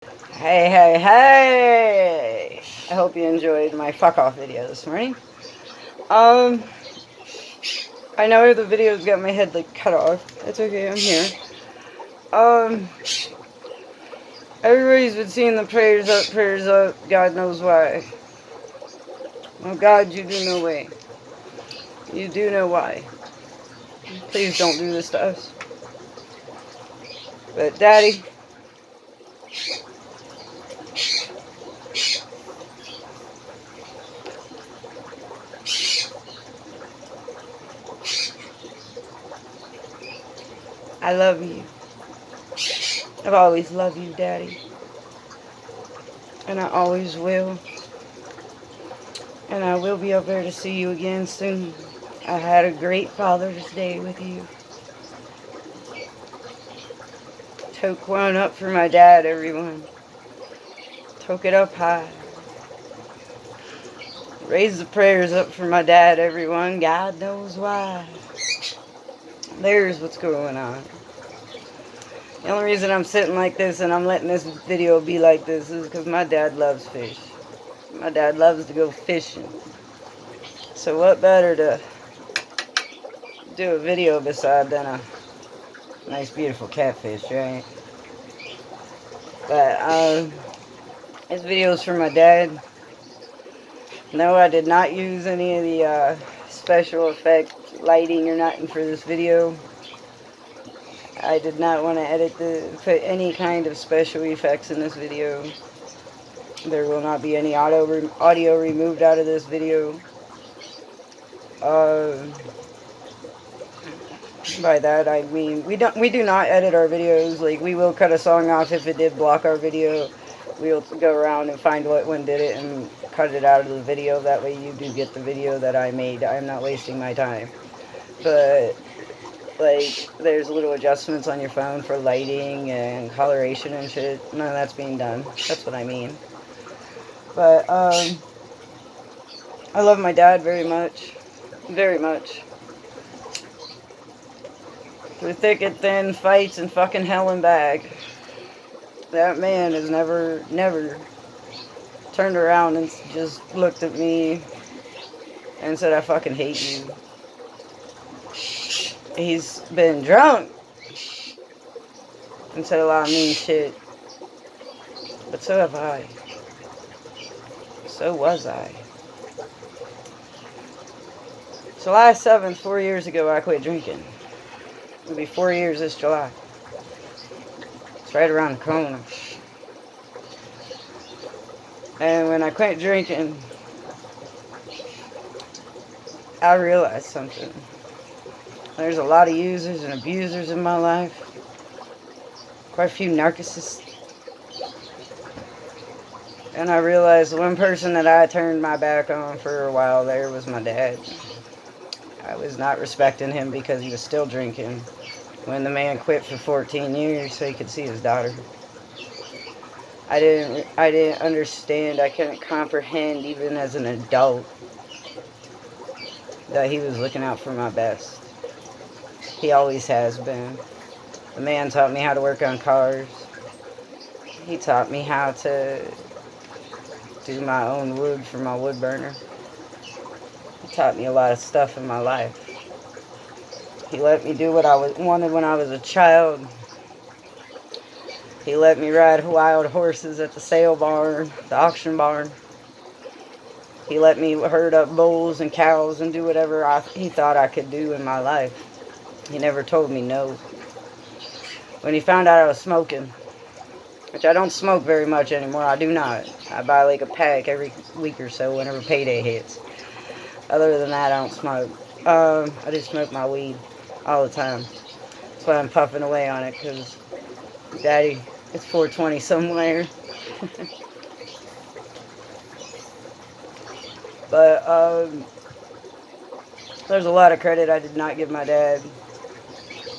Hey, hey, hey! I hope you enjoyed my fuck off video this morning. Um, I know the video's got my head like cut off. It's okay, I'm here. Um, Everybody's been seeing the prayers up, prayers up. God knows why. Oh God, you do know why. You do know why. Please don't do this to us. But Daddy, I love you. I've always loved you, Daddy. And I always will. And I will be up there to see you again soon. I had a great Father's Day with you. Took one up for my dad, everyone. Took it up high. Raise the prayers up for my dad, everyone. God knows why. There's what's going on. The only reason I'm sitting like this and I'm letting this video be like this is because my dad loves fish. My dad loves to go fishing. So what better to do a video beside than a nice beautiful catfish, right? But this video is for my dad. No, I did not use any of the special effect lighting or nothing for this video. I did not want to put any kind of special effects in this video. There will not be any audio removed out of this video. By that I mean we do not edit our videos. Like, we will cut a song off if it did block our video. We'll go around and find what one did it and cut it out of the video. That way you do get the video that I made. I'm not wasting my time. But like, there's little adjustments on your phone for lighting and coloration and shit. None of that's being done. That's what I mean. But I love my dad very much. Very much. Through thick and thin, fights and fucking hell and back, that man has never turned around and just looked at me and said, I fucking hate you. He's been drunk and said a lot of mean shit. But so have I. So was I. July 7th, 4 years ago, I quit drinking. It'll be 4 years this July. It's right around the corner. And when I quit drinking, I realized something. There's a lot of users and abusers in my life. Quite a few narcissists. And I realized the one person that I turned my back on for a while there was my dad. I was not respecting him because he was still drinking when the man quit for 14 years so he could see his daughter. I didn't understand, I couldn't comprehend even as an adult that he was looking out for my best. He always has been. The man taught me how to work on cars. He taught me how to do my own wood for my wood burner. He taught me a lot of stuff in my life. He let me do what I wanted when I was a child. He let me ride wild horses at the sale barn, the auction barn. He let me herd up bulls and cows and do whatever he thought I could do in my life. He never told me no. When he found out I was smoking, which I don't smoke very much anymore, I do not. I buy like a pack every week or so whenever payday hits. Other than that, I don't smoke. I just smoke my weed all the time. That's why I'm puffing away on it, because, Daddy, it's 420 somewhere. But, there's a lot of credit I did not give my dad.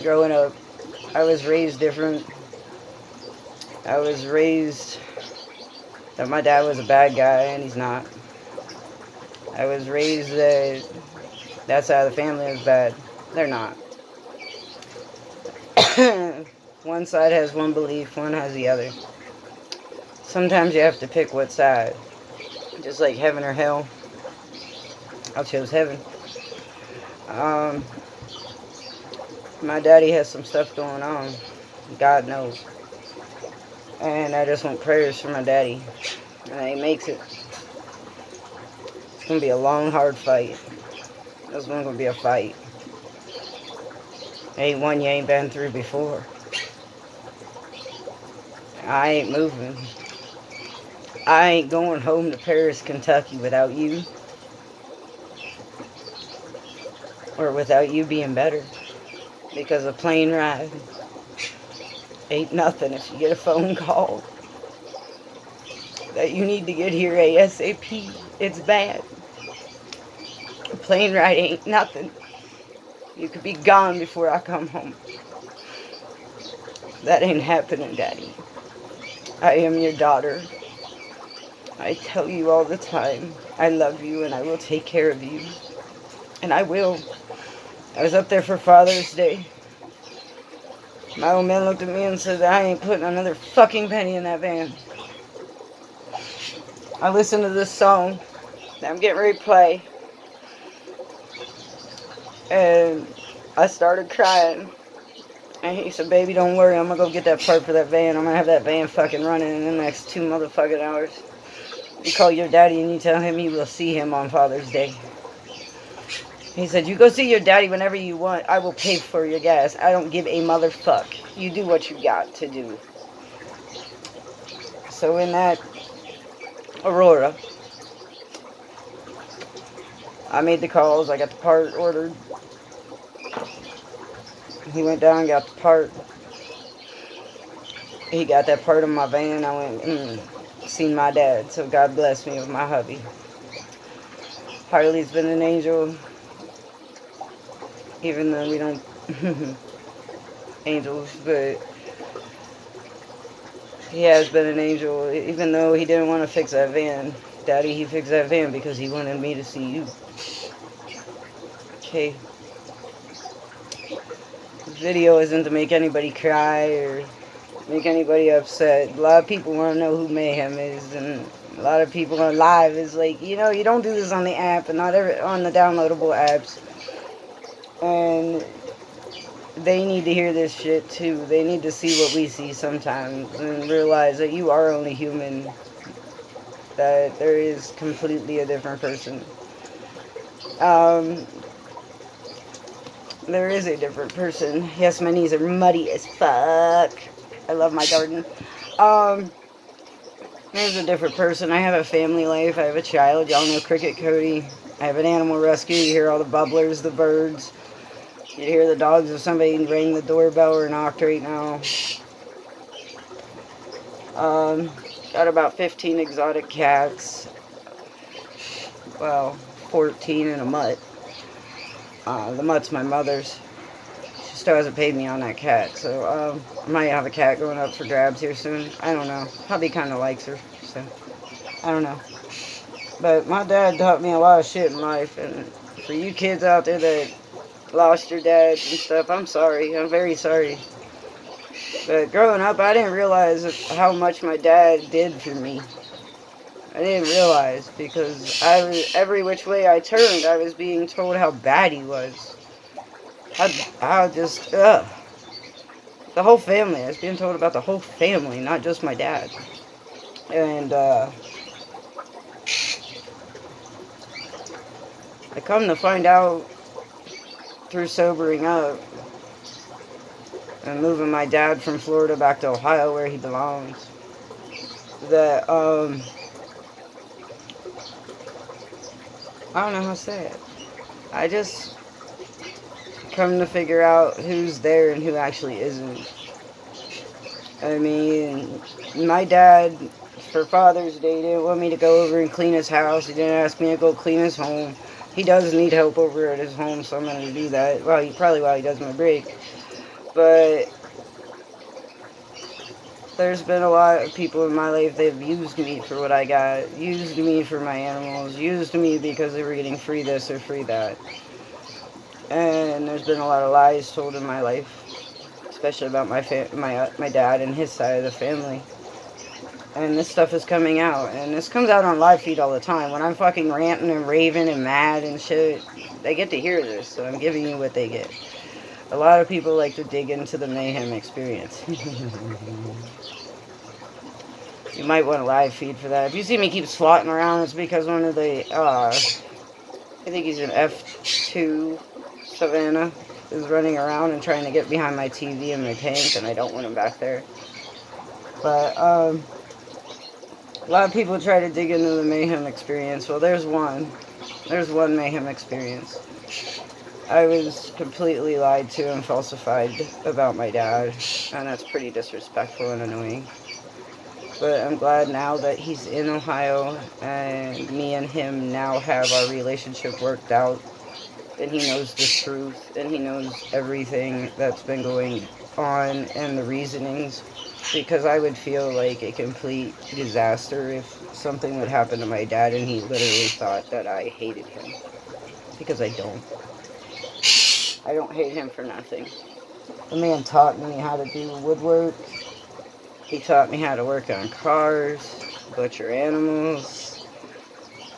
Growing up, I was raised different. I was raised that my dad was a bad guy, and he's not. I was raised that that side of the family is bad. They're not. One side has one belief, one has the other. sometimes you have to pick what side. Just like heaven or hell. I chose heaven. My daddy has some stuff going on. God knows. And I just want prayers for my daddy. And he makes it. It's going to be a long, hard fight. This one's going to be a fight. Ain't one you ain't been through before. I ain't moving. I ain't going home to Paris, Kentucky without you. Or without you being better. Because a plane ride ain't nothing if you get a phone call that you need to get here ASAP. It's bad. A plane ride ain't nothing. You could be gone before I come home. That ain't happening, Daddy. I am your daughter. I tell you all the time, I love you and I will take care of you. And I will. I was up there for Father's Day. My old man looked at me and said, I ain't putting another fucking penny in that van. I listened to this song that I'm getting ready to play. And I started crying. And he said, baby, don't worry. I'm going to go get that part for that van. I'm going to have that van fucking running in the next 2 motherfucking hours. You call your daddy and you tell him you will see him on Father's Day. He said, you go see your daddy whenever you want. I will pay for your gas. I don't give a motherfuck. You do what you got to do. So in that Aurora, I made the calls. I got the part ordered. He went down and got the part. He got that part of my van. I went, seen my dad. So God bless me with my hubby. Harley's been an angel. Even though we don't angels, but he has been an angel. Even though he didn't want to fix that van. Daddy, he fixed that van because he wanted me to see you. Okay. This video isn't to make anybody cry or make anybody upset. A lot of people want to know who Mayhem is, and a lot of people on live is like, you know, you don't do this on the app and not on the downloadable apps. And they need to hear this shit too. They need to see what we see sometimes and realize that you are only human. That there is completely a different person. There is a different person. Yes, my knees are muddy as fuck. I love my garden. There's a different person. I have a family life. I have a child. Y'all know Cricket Cody. I have an animal rescue. You hear all the bubblers, the birds. You hear the dogs if somebody rang the doorbell or knocked right now. Got about 15 exotic cats. Well, 14 and a mutt. The mutt's my mother's. She still hasn't paid me on that cat, so I might have a cat going up for grabs here soon. I don't know. Hubby kind of likes her, so I don't know. But my dad taught me a lot of shit in life, and for you kids out there that lost your dads and stuff, I'm sorry. I'm very sorry. But growing up, I didn't realize how much my dad did for me. I didn't realize because every which way I turned, I was being told how bad he was. How just, the whole family. I was being told about the whole family, not just my dad. And, I come to find out through sobering up and moving my dad from Florida back to Ohio where he belongs, that, I don't know how to say it. I just come to figure out who's there and who actually isn't. I mean, my dad, for Father's Day, didn't want me to go over and clean his house. He didn't ask me to go clean his home. He does need help over at his home, so I'm going to do that. Well, probably while he does my break. But there's been a lot of people in my life that have used me for what I got. Used me for my animals. Used me because they were getting free this or free that. And there's been a lot of lies told in my life. Especially about my dad and his side of the family. And this stuff is coming out. And this comes out on live feed all the time. When I'm fucking ranting and raving and mad and shit, they get to hear this. So I'm giving you what they get. A lot of people like to dig into the Mayhem experience. You might want a live feed for that. If you see me keep swatting around, it's because one of the, I think he's an F2 Savannah, is running around and trying to get behind my TV and my tank, and I don't want him back there. But, a lot of people try to dig into the Mayhem experience. Well, there's one. There's one Mayhem experience. I was completely lied to and falsified about my dad, and that's pretty disrespectful and annoying. But I'm glad now that he's in Ohio, and me and him now have our relationship worked out, and he knows the truth, and he knows everything that's been going on and the reasonings, because I would feel like a complete disaster if something would happen to my dad and he literally thought that I hated him, because I don't. I don't hate him for nothing. The man taught me how to do woodwork. He taught me how to work on cars, butcher animals.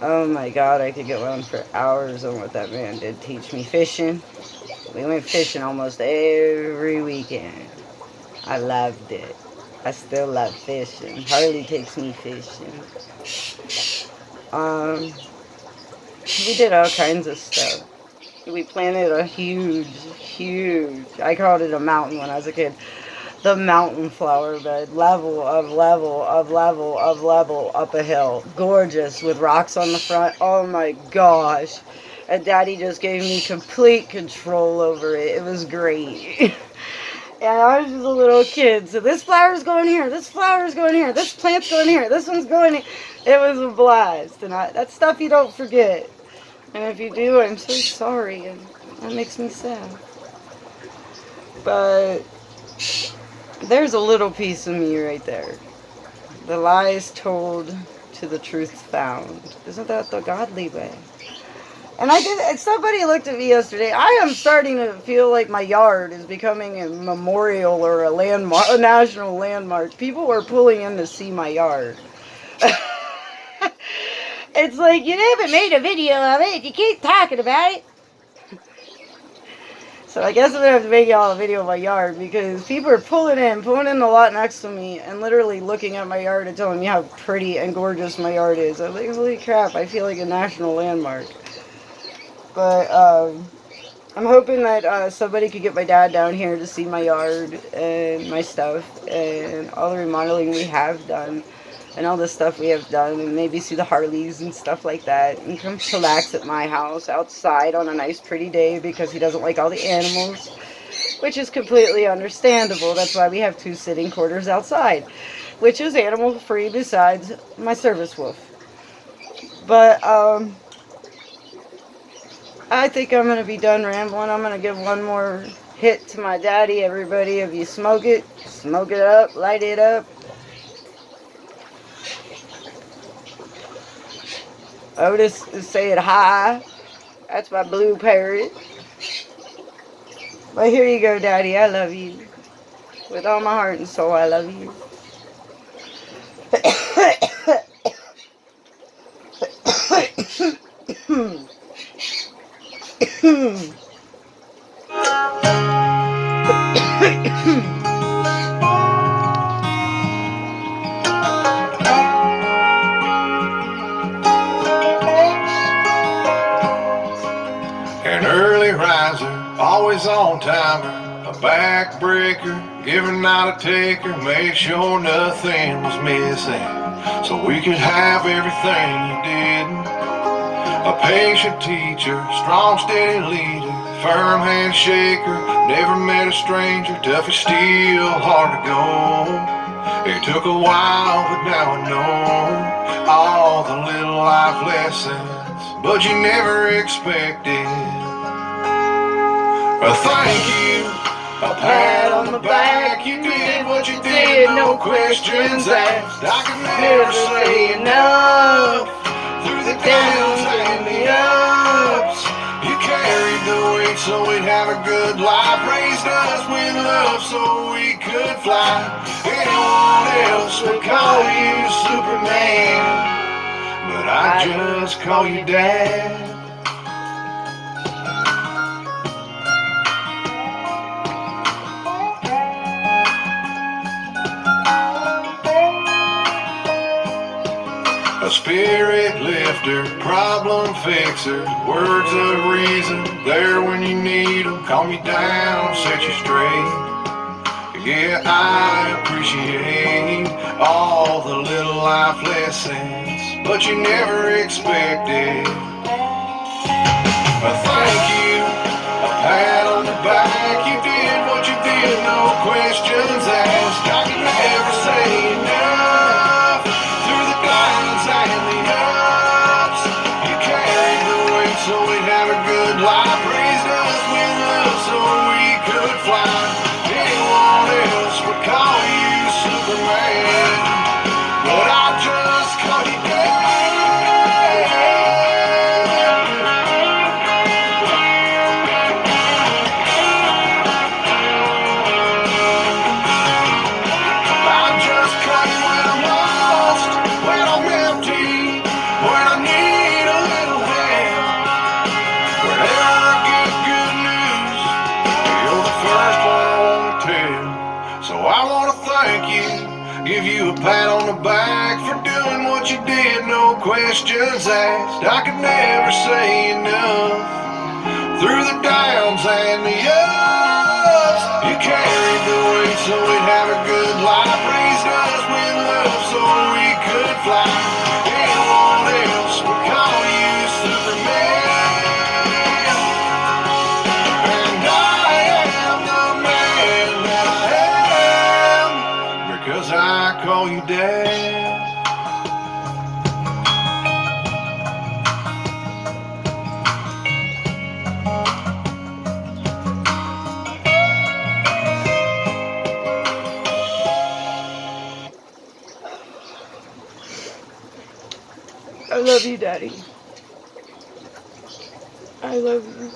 Oh my God, I could go on for hours on what that man did teach me. Fishing. We went fishing almost every weekend. I loved it. I still love fishing. Harley takes me fishing. We did all kinds of stuff. We planted a huge, I called it a mountain when I was a kid. The mountain flower bed, level up a hill. Gorgeous, with rocks on the front. Oh my gosh. And Daddy just gave me complete control over it. It was great. And I was just a little kid. So this flower's going here, this flower's going here, this plant's going here, this one's going here. It was a blast. And that's stuff you don't forget. And if you do, I'm so sorry, and that makes me sad. But there's a little piece of me right there. The lies told to the truth found. Isn't that the godly way? And somebody looked at me yesterday. I am starting to feel like my yard is becoming a memorial or a landmark, a national landmark. People are pulling in to see my yard. It's like, you haven't made a video of it. You keep talking about it. So I guess I'm going to have to make y'all a video of my yard, because people are pulling in the lot next to me and literally looking at my yard and telling me how pretty and gorgeous my yard is. I'm like, holy crap, I feel like a national landmark. But I'm hoping that somebody could get my dad down here to see my yard and my stuff and all the remodeling we have done. And all the stuff we have done, and maybe see the Harleys and stuff like that, and come chillax at my house outside on a nice pretty day, because he doesn't like all the animals, which is completely understandable. That's why we have 2 sitting quarters outside, which is animal free besides my service wolf. But I think I'm going to be done rambling. I'm going to give one more hit to my daddy. Everybody, if you smoke it up, light it up. Otis is saying hi. That's my blue parrot. But here you go, Daddy. I love you. With all my heart and soul, I love you. An early riser, always on timer, a backbreaker, giving not a taker, make sure nothing was missing, so we could have everything you did. A patient teacher, strong steady leader, firm handshaker, never met a stranger, tough as steel, hard to go. It took a while, but now I know all the little life lessons, but you never expected a thank you, a pat on the back. You did what you did, no questions asked. I could never say enough. Through the downs and the ups, you carried the weight so we'd have a good life. Raised us with love so we could fly. Anyone else would call you Superman, but I just call you Dad. A spirit lifter, problem fixer, words of reason, there when you need them. Calm you down, set you straight. Yeah, I appreciate all the little life lessons, but you never expected. A thank you, a pat on the back. You did what you did, no questions asked. I can never say enough. Through the downs and the ups, you carried the weight so we'd have a good life. Raised us with love so we could fly. Anyone else would call you Superman, but I just call you Dad. Give you a pat on the back for doing what you did, no questions asked. I could never say enough. Through the downs and the ups, you carried the weight so we'd have a good life. Raised us with love so we could fly. Anyone else would call you Superman, and I am the man that I am, because I call you Dad. I love you, Daddy. I love you.